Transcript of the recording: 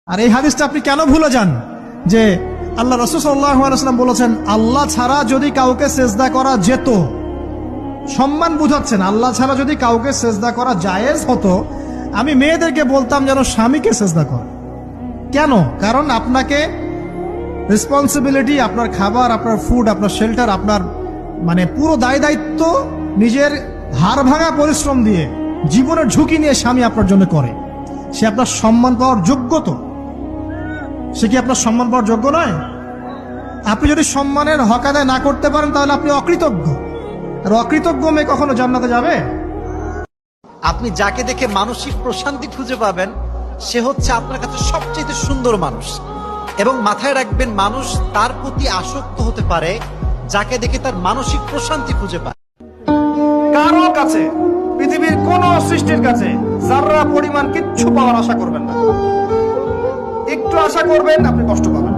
আর এই হাদিসটা আপনি কেন ভুলে যান যে আল্লাহ রাসূল সাল্লাল্লাহু আলাইহি ওয়াসাল্লাম বলেছেন, আল্লাহ ছাড়া যদি কাউকে সেজদা করা যেত, সম্মান বুঝাচ্ছেন, আল্লাহ ছাড়া যদি কাউকে সেজদা করা জায়েজ হতো, আমি মেয়েদেরকে বলতাম যেন স্বামীকে সেজদা করে। কেন? কারণ আপনাকে রেসপন্সিবিলিটি, আপনার খাবার, আপনার ফুড, আপনার শেল্টার, আপনার মানে পুরো দায় দায়িত্ব নিজের হাড় ভাঙা পরিশ্রম দিয়ে, জীবনের ঝুঁকি নিয়ে স্বামী আপনার জন্য করে। সে আপনার সম্মান পাওয়ার যোগ্য তো? সে কি আপনার সম্মান পাওয়ার যোগ্য নয়? আপনি যদি সম্মানের হক আদায় না করতে পারেন তাহলে আপনি অকৃতজ্ঞ। আর অকৃতজ্ঞ মেয়ে কখনো জান্নাতে যাবে? আপনি যাকে দেখে মানসিক প্রশান্তি খুঁজে পাবেন সে হচ্ছে আপনার কাছে সবচেয়ে সুন্দর মানুষ। এবং মাথায় রাখবেন, মানুষ তার প্রতি আসক্ত হতে পারে যাকে দেখে তার মানসিক প্রশান্তি খুঁজে পায়। কারো কাছে, পৃথিবীর কোন সৃষ্টির কাছে যারা পরিমাণ কিচ্ছু পাওয়ার আশা করবেন না। একটু আশা করবেন, আপনি কষ্ট পাবেন।